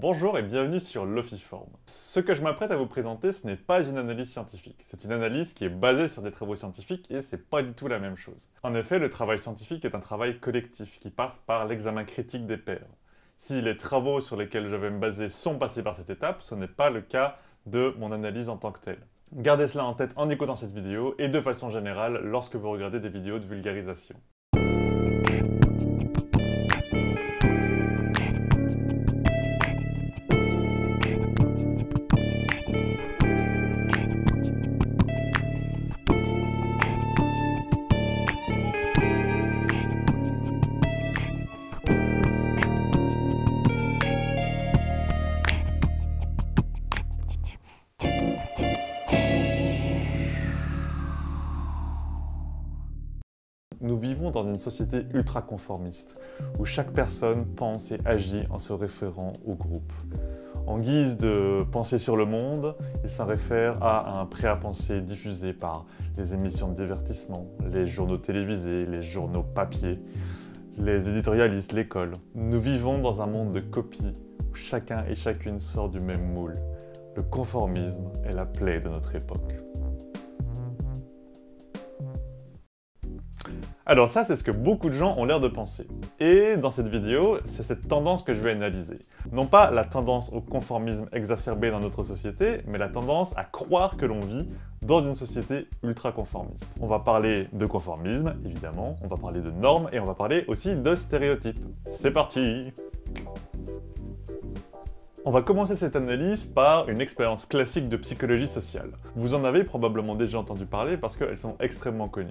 Bonjour et bienvenue sur l'Ophiform. Ce que je m'apprête à vous présenter, ce n'est pas une analyse scientifique. C'est une analyse qui est basée sur des travaux scientifiques et c'est pas du tout la même chose. En effet, le travail scientifique est un travail collectif qui passe par l'examen critique des pairs. Si les travaux sur lesquels je vais me baser sont passés par cette étape, ce n'est pas le cas de mon analyse en tant que telle. Gardez cela en tête en écoutant cette vidéo et de façon générale lorsque vous regardez des vidéos de vulgarisation. Nous vivons dans une société ultra conformiste, où chaque personne pense et agit en se référant au groupe. En guise de pensée sur le monde, il s'en réfère à un prêt-à-penser diffusé par les émissions de divertissement, les journaux télévisés, les journaux papier, les éditorialistes, l'école. Nous vivons dans un monde de copies, où chacun et chacune sort du même moule. Le conformisme est la plaie de notre époque. Alors ça, c'est ce que beaucoup de gens ont l'air de penser. Et dans cette vidéo, c'est cette tendance que je vais analyser. Non pas la tendance au conformisme exacerbé dans notre société, mais la tendance à croire que l'on vit dans une société ultra conformiste. On va parler de conformisme, évidemment, on va parler de normes et on va parler aussi de stéréotypes. C'est parti! On va commencer cette analyse par une expérience classique de psychologie sociale. Vous en avez probablement déjà entendu parler parce qu'elles sont extrêmement connues.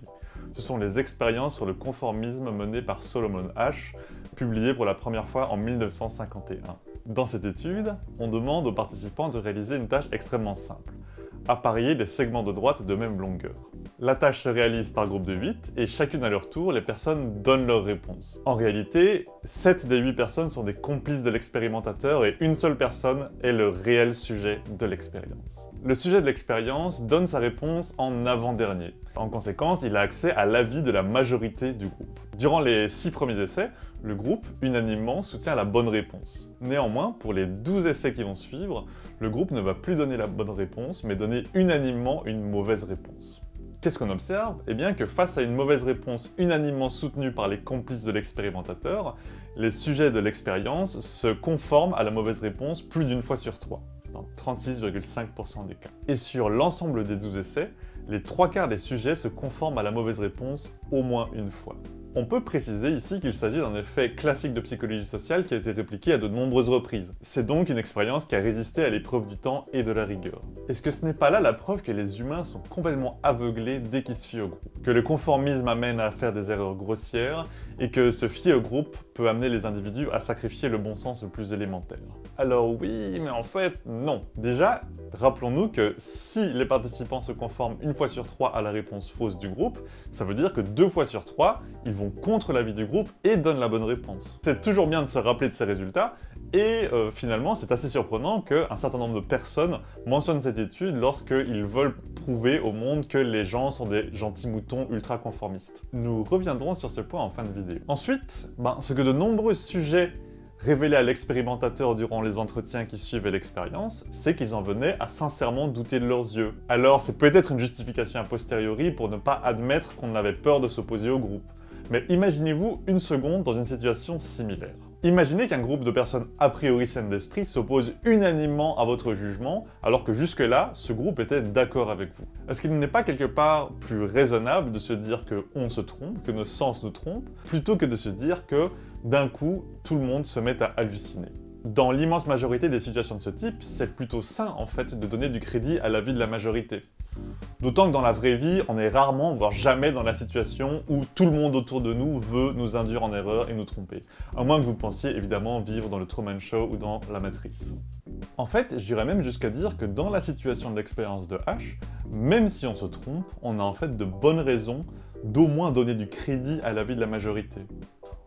Ce sont les expériences sur le conformisme menées par Solomon Asch, publiées pour la première fois en 1951. Dans cette étude, on demande aux participants de réaliser une tâche extrêmement simple: apparier des segments de droite de même longueur. La tâche se réalise par groupe de 8 et chacune à leur tour, les personnes donnent leur réponse. En réalité, 7 des 8 personnes sont des complices de l'expérimentateur et une seule personne est le réel sujet de l'expérience. Le sujet de l'expérience donne sa réponse en avant-dernier. En conséquence, il a accès à l'avis de la majorité du groupe. Durant les 6 premiers essais, le groupe, unanimement, soutient la bonne réponse. Néanmoins, pour les 12 essais qui vont suivre, le groupe ne va plus donner la bonne réponse, mais donner unanimement une mauvaise réponse. Qu'est-ce qu'on observe? Eh bien que face à une mauvaise réponse unanimement soutenue par les complices de l'expérimentateur, les sujets de l'expérience se conforment à la mauvaise réponse plus d'une fois sur 3, dans 36,5% des cas. Et sur l'ensemble des 12 essais, les 3/4 des sujets se conforment à la mauvaise réponse au moins une fois. On peut préciser ici qu'il s'agit d'un effet classique de psychologie sociale qui a été répliqué à de nombreuses reprises. C'est donc une expérience qui a résisté à l'épreuve du temps et de la rigueur. Est-ce que ce n'est pas là la preuve que les humains sont complètement aveuglés dès qu'ils se fient au groupe? Que le conformisme amène à faire des erreurs grossières et que se fier au groupe peut amener les individus à sacrifier le bon sens le plus élémentaire? Alors oui, mais en fait, non. Déjà, rappelons-nous que si les participants se conforment une fois sur 3 à la réponse fausse du groupe, ça veut dire que 2 fois sur 3, ils vont contre l'avis du groupe et donnent la bonne réponse. C'est toujours bien de se rappeler de ces résultats, et finalement, c'est assez surprenant qu'un certain nombre de personnes mentionnent cette étude lorsqu'ils veulent prouver au monde que les gens sont des gentils moutons ultra conformistes. Nous reviendrons sur ce point en fin de vidéo. Ensuite, ce que de nombreux sujets révélés à l'expérimentateur durant les entretiens qui suivaient l'expérience, c'est qu'ils en venaient à sincèrement douter de leurs yeux. Alors c'est peut-être une justification a posteriori pour ne pas admettre qu'on avait peur de s'opposer au groupe. Mais imaginez-vous une seconde dans une situation similaire. Imaginez qu'un groupe de personnes a priori saines d'esprit s'oppose unanimement à votre jugement, alors que jusque-là, ce groupe était d'accord avec vous. Est-ce qu'il n'est pas quelque part plus raisonnable de se dire qu'on se trompe, que nos sens nous trompent, plutôt que de se dire que, d'un coup, tout le monde se met à halluciner? Dans l'immense majorité des situations de ce type, c'est plutôt sain en fait de donner du crédit à l'avis de la majorité. D'autant que dans la vraie vie, on est rarement, voire jamais dans la situation où tout le monde autour de nous veut nous induire en erreur et nous tromper. À moins que vous pensiez évidemment vivre dans le Truman Show ou dans La Matrice. En fait, j'irais même jusqu'à dire que dans la situation de l'expérience de H, même si on se trompe, on a en fait de bonnes raisons d'au moins donner du crédit à l'avis de la majorité.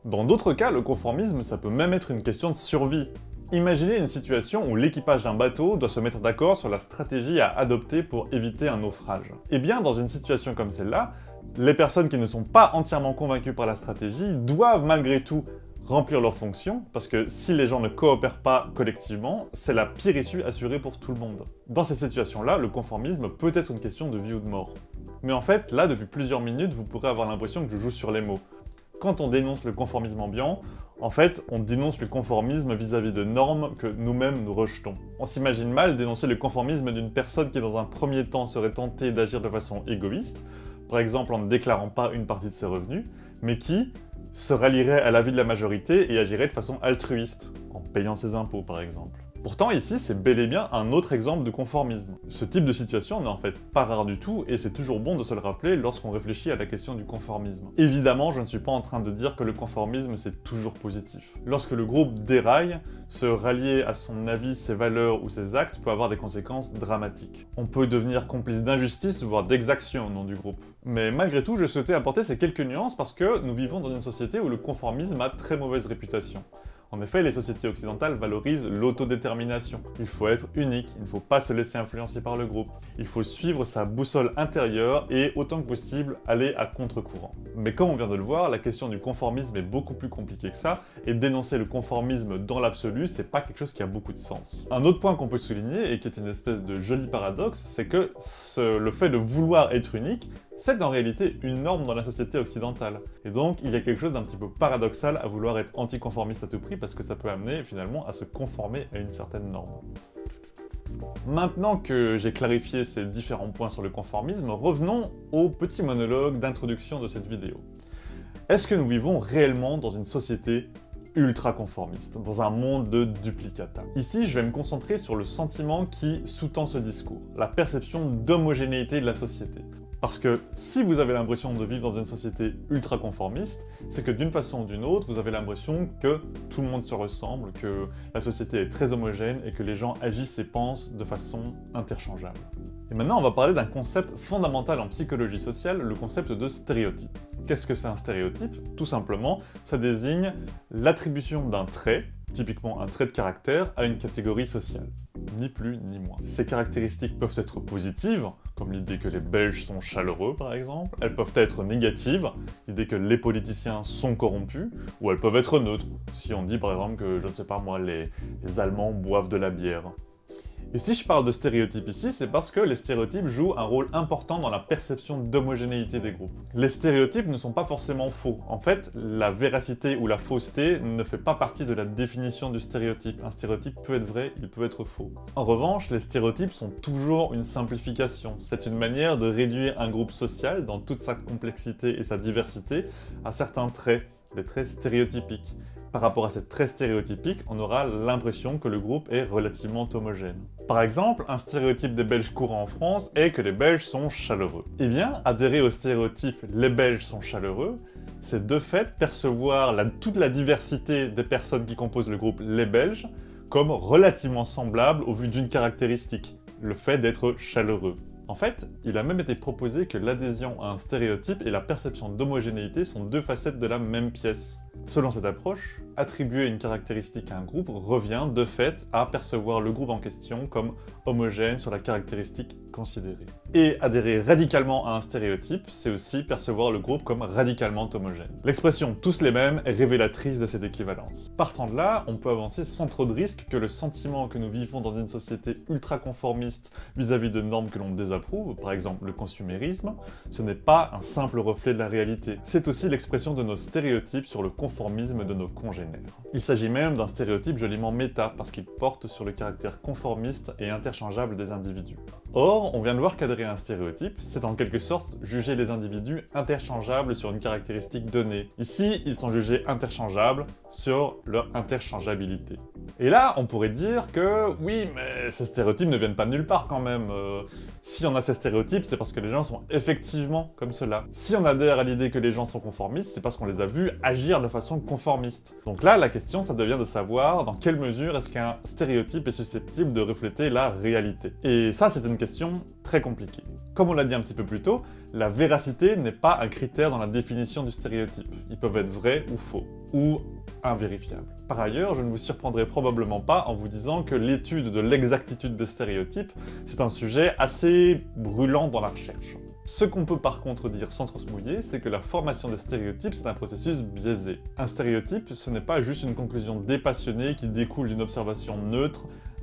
Dans d'autres cas, le conformisme, ça peut même être une question de survie. Imaginez une situation où l'équipage d'un bateau doit se mettre d'accord sur la stratégie à adopter pour éviter un naufrage. Eh bien, dans une situation comme celle-là, les personnes qui ne sont pas entièrement convaincues par la stratégie doivent malgré tout remplir leur fonction, parce que si les gens ne coopèrent pas collectivement, c'est la pire issue assurée pour tout le monde. Dans cette situation-là, le conformisme peut être une question de vie ou de mort. Mais en fait, là, depuis plusieurs minutes, vous pourrez avoir l'impression que je joue sur les mots. Quand on dénonce le conformisme ambiant, en fait, on dénonce le conformisme vis-à-vis de normes que nous-mêmes nous rejetons. On s'imagine mal dénoncer le conformisme d'une personne qui, dans un premier temps, serait tentée d'agir de façon égoïste, par exemple en ne déclarant pas une partie de ses revenus, mais qui se rallierait à l'avis de la majorité et agirait de façon altruiste, en payant ses impôts par exemple. Pourtant ici, c'est bel et bien un autre exemple de conformisme. Ce type de situation n'est en fait pas rare du tout, et c'est toujours bon de se le rappeler lorsqu'on réfléchit à la question du conformisme. Évidemment, je ne suis pas en train de dire que le conformisme c'est toujours positif. Lorsque le groupe déraille, se rallier à son avis, ses valeurs ou ses actes peut avoir des conséquences dramatiques. On peut devenir complice d'injustice, voire d'exaction au nom du groupe. Mais malgré tout, je souhaitais apporter ces quelques nuances parce que nous vivons dans une société où le conformisme a très mauvaise réputation. En effet, les sociétés occidentales valorisent l'autodétermination. Il faut être unique, il ne faut pas se laisser influencer par le groupe. Il faut suivre sa boussole intérieure et, autant que possible, aller à contre-courant. Mais comme on vient de le voir, la question du conformisme est beaucoup plus compliquée que ça, et dénoncer le conformisme dans l'absolu, c'est pas quelque chose qui a beaucoup de sens. Un autre point qu'on peut souligner, et qui est une espèce de joli paradoxe, c'est que le fait de vouloir être unique, c'est en réalité une norme dans la société occidentale. Et donc, il y a quelque chose d'un petit peu paradoxal à vouloir être anticonformiste à tout prix, parce que ça peut amener finalement à se conformer à une certaine norme. Maintenant que j'ai clarifié ces différents points sur le conformisme, revenons au petit monologue d'introduction de cette vidéo. Est-ce que nous vivons réellement dans une société ultra conformiste, dans un monde de duplicata? Ici, je vais me concentrer sur le sentiment qui sous-tend ce discours, la perception d'homogénéité de la société. Parce que si vous avez l'impression de vivre dans une société ultra conformiste, c'est que d'une façon ou d'une autre, vous avez l'impression que tout le monde se ressemble, que la société est très homogène et que les gens agissent et pensent de façon interchangeable. Et maintenant, on va parler d'un concept fondamental en psychologie sociale, le concept de stéréotype. Qu'est-ce que c'est un stéréotype? Tout simplement, ça désigne l'attribution d'un trait, typiquement un trait de caractère, à une catégorie sociale. Ni plus ni moins. Ces caractéristiques peuvent être positives, comme l'idée que les Belges sont chaleureux par exemple. Elles peuvent être négatives, l'idée que les politiciens sont corrompus, ou elles peuvent être neutres, si on dit par exemple que, je ne sais pas moi, les Allemands boivent de la bière. Et si je parle de stéréotypes ici, c'est parce que les stéréotypes jouent un rôle important dans la perception d'homogénéité des groupes. Les stéréotypes ne sont pas forcément faux. En fait, la véracité ou la fausseté ne fait pas partie de la définition du stéréotype. Un stéréotype peut être vrai, il peut être faux. En revanche, les stéréotypes sont toujours une simplification. C'est une manière de réduire un groupe social, dans toute sa complexité et sa diversité, à certains traits, des traits stéréotypiques. Par rapport à ces traits stéréotypiques, on aura l'impression que le groupe est relativement homogène. Par exemple, un stéréotype des Belges courant en France est que les Belges sont chaleureux. Eh bien, adhérer au stéréotype « les Belges sont chaleureux », c'est de fait percevoir toute la diversité des personnes qui composent le groupe « les Belges » comme relativement semblable au vu d'une caractéristique, le fait d'être chaleureux. En fait, il a même été proposé que l'adhésion à un stéréotype et la perception d'homogénéité sont deux facettes de la même pièce. Selon cette approche, attribuer une caractéristique à un groupe revient de fait à percevoir le groupe en question comme homogène sur la caractéristique considérée. Et adhérer radicalement à un stéréotype, c'est aussi percevoir le groupe comme radicalement homogène. L'expression « tous les mêmes » est révélatrice de cette équivalence. Partant de là, on peut avancer sans trop de risque que le sentiment que nous vivons dans une société ultra conformiste vis-à-vis de normes que l'on désapprouve, par exemple le consumérisme, ce n'est pas un simple reflet de la réalité. C'est aussi l'expression de nos stéréotypes sur le conformisme de nos congénères. Il s'agit même d'un stéréotype joliment méta, parce qu'il porte sur le caractère conformiste et interchangeable des individus. Or, on vient de voir qu'adhérer à un stéréotype, c'est en quelque sorte juger les individus interchangeables sur une caractéristique donnée. Ici, ils sont jugés interchangeables sur leur interchangeabilité. Et là, on pourrait dire que, oui, mais ces stéréotypes ne viennent pas de nulle part quand même. Si on a ces stéréotypes, c'est parce que les gens sont effectivement comme cela. Si on adhère à l'idée que les gens sont conformistes, c'est parce qu'on les a vus agir de façon conformiste. Donc là, la question, ça devient de savoir dans quelle mesure est-ce qu'un stéréotype est susceptible de refléter la réalité. Et ça, c'est une question très compliquée. Comme on l'a dit un petit peu plus tôt, la véracité n'est pas un critère dans la définition du stéréotype. Ils peuvent être vrais ou faux, ou invérifiables. Par ailleurs, je ne vous surprendrai probablement pas en vous disant que l'étude de l'exactitude des stéréotypes, c'est un sujet assez brûlant dans la recherche. Ce qu'on peut par contre dire sans trop se mouiller, c'est que la formation des stéréotypes, c'est un processus biaisé. Un stéréotype, ce n'est pas juste une conclusion dépassionnée qui découle d'une observation neutre,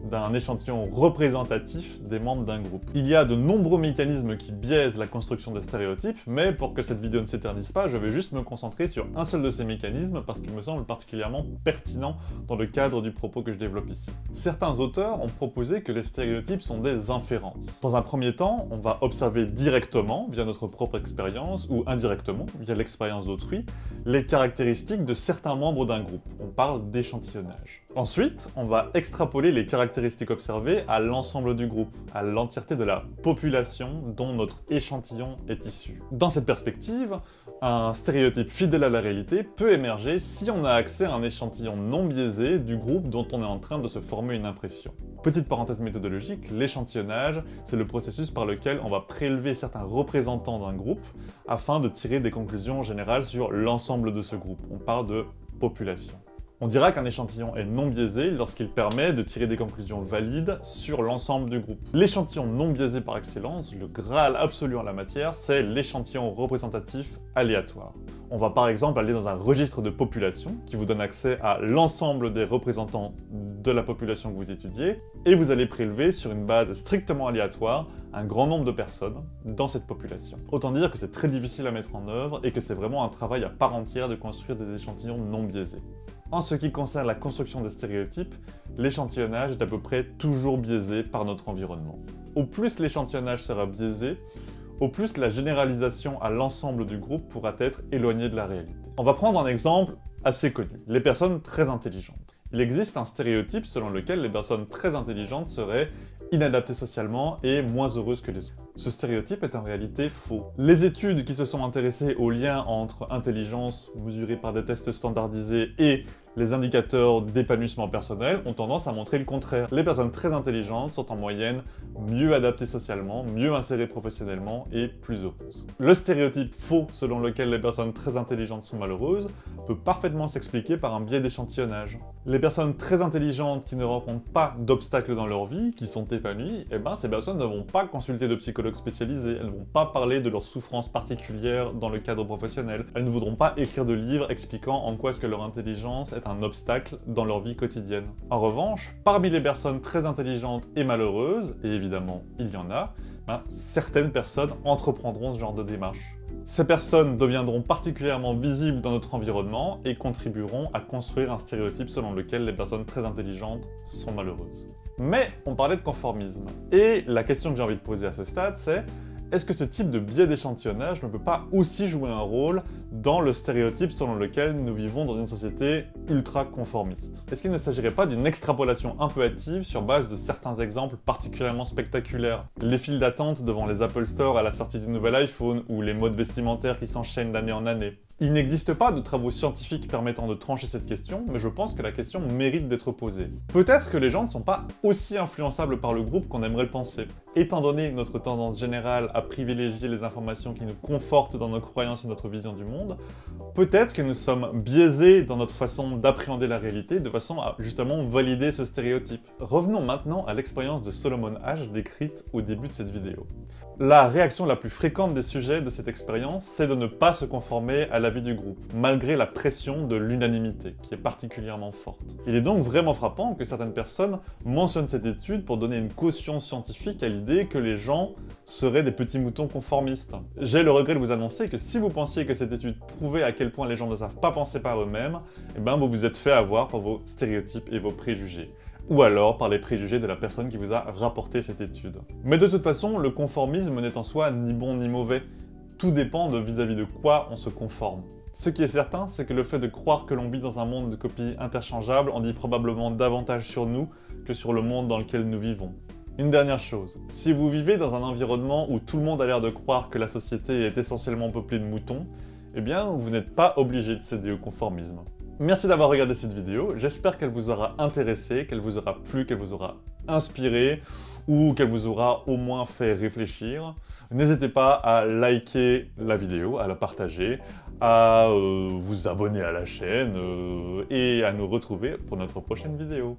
d'un échantillon représentatif des membres d'un groupe. Il y a de nombreux mécanismes qui biaisent la construction des stéréotypes, mais pour que cette vidéo ne s'éternise pas, je vais juste me concentrer sur un seul de ces mécanismes parce qu'il me semble particulièrement pertinent dans le cadre du propos que je développe ici. Certains auteurs ont proposé que les stéréotypes sont des inférences. Dans un premier temps, on va observer directement, via notre propre expérience, ou indirectement, via l'expérience d'autrui, les caractéristiques de certains membres d'un groupe. On parle d'échantillonnage. Ensuite, on va extrapoler les caractéristiques observées à l'ensemble du groupe, à l'entièreté de la population dont notre échantillon est issu. Dans cette perspective, un stéréotype fidèle à la réalité peut émerger si on a accès à un échantillon non biaisé du groupe dont on est en train de se former une impression. Petite parenthèse méthodologique, l'échantillonnage, c'est le processus par lequel on va prélever certains représentants d'un groupe afin de tirer des conclusions générales sur l'ensemble de ce groupe. On parle de population. On dira qu'un échantillon est non biaisé lorsqu'il permet de tirer des conclusions valides sur l'ensemble du groupe. L'échantillon non biaisé par excellence, le graal absolu en la matière, c'est l'échantillon représentatif aléatoire. On va par exemple aller dans un registre de population qui vous donne accès à l'ensemble des représentants de la population que vous étudiez, et vous allez prélever sur une base strictement aléatoire un grand nombre de personnes dans cette population. Autant dire que c'est très difficile à mettre en œuvre et que c'est vraiment un travail à part entière de construire des échantillons non biaisés. En ce qui concerne la construction des stéréotypes, l'échantillonnage est à peu près toujours biaisé par notre environnement. Au plus l'échantillonnage sera biaisé, au plus la généralisation à l'ensemble du groupe pourra être éloignée de la réalité. On va prendre un exemple assez connu, les personnes très intelligentes. Il existe un stéréotype selon lequel les personnes très intelligentes seraient inadaptées socialement et moins heureuses que les autres. Ce stéréotype est en réalité faux. Les études qui se sont intéressées au lien entre intelligence mesurée par des tests standardisés et les indicateurs d'épanouissement personnel ont tendance à montrer le contraire. Les personnes très intelligentes sont en moyenne mieux adaptées socialement, mieux insérées professionnellement et plus heureuses. Le stéréotype faux selon lequel les personnes très intelligentes sont malheureuses peut parfaitement s'expliquer par un biais d'échantillonnage. Les personnes très intelligentes qui ne rencontrent pas d'obstacles dans leur vie, qui sont épanouies, ces personnes ne vont pas consulter de psychologues spécialisés, elles ne vont pas parler de leurs souffrances particulières dans le cadre professionnel, elles ne voudront pas écrire de livres expliquant en quoi est-ce que leur intelligence est un obstacle dans leur vie quotidienne. En revanche, parmi les personnes très intelligentes et malheureuses, et évidemment il y en a, certaines personnes entreprendront ce genre de démarche. Ces personnes deviendront particulièrement visibles dans notre environnement et contribueront à construire un stéréotype selon lequel les personnes très intelligentes sont malheureuses. Mais on parlait de conformisme, et la question que j'ai envie de poser à ce stade, c'est est-ce que ce type de biais d'échantillonnage ne peut pas aussi jouer un rôle dans le stéréotype selon lequel nous vivons dans une société ultra conformiste? Est-ce qu'il ne s'agirait pas d'une extrapolation un peu hâtive sur base de certains exemples particulièrement spectaculaires? Les files d'attente devant les Apple Store à la sortie du nouvel iPhone ou les modes vestimentaires qui s'enchaînent d'année en année. Il n'existe pas de travaux scientifiques permettant de trancher cette question, mais je pense que la question mérite d'être posée. Peut-être que les gens ne sont pas aussi influençables par le groupe qu'on aimerait le penser. Étant donné notre tendance générale à privilégier les informations qui nous confortent dans nos croyances et notre vision du monde, peut-être que nous sommes biaisés dans notre façon d'appréhender la réalité de façon à justement valider ce stéréotype. Revenons maintenant à l'expérience de Solomon Asch décrite au début de cette vidéo. La réaction la plus fréquente des sujets de cette expérience, c'est de ne pas se conformer à l'avis du groupe, malgré la pression de l'unanimité, qui est particulièrement forte. Il est donc vraiment frappant que certaines personnes mentionnent cette étude pour donner une caution scientifique à l'idée que les gens seraient des petits moutons conformistes. J'ai le regret de vous annoncer que si vous pensiez que cette étude prouvait à quel point les gens ne savent pas penser par eux-mêmes, vous vous êtes fait avoir par vos stéréotypes et vos préjugés. Ou alors par les préjugés de la personne qui vous a rapporté cette étude. Mais de toute façon, le conformisme n'est en soi ni bon ni mauvais. Tout dépend de vis-à-vis de quoi on se conforme. Ce qui est certain, c'est que le fait de croire que l'on vit dans un monde de copies interchangeables en dit probablement davantage sur nous que sur le monde dans lequel nous vivons. Une dernière chose, si vous vivez dans un environnement où tout le monde a l'air de croire que la société est essentiellement peuplée de moutons, vous n'êtes pas obligé de céder au conformisme. Merci d'avoir regardé cette vidéo, j'espère qu'elle vous aura intéressé, qu'elle vous aura plu, qu'elle vous aura inspiré ou qu'elle vous aura au moins fait réfléchir. N'hésitez pas à liker la vidéo, à la partager, à vous abonner à la chaîne et à nous retrouver pour notre prochaine vidéo.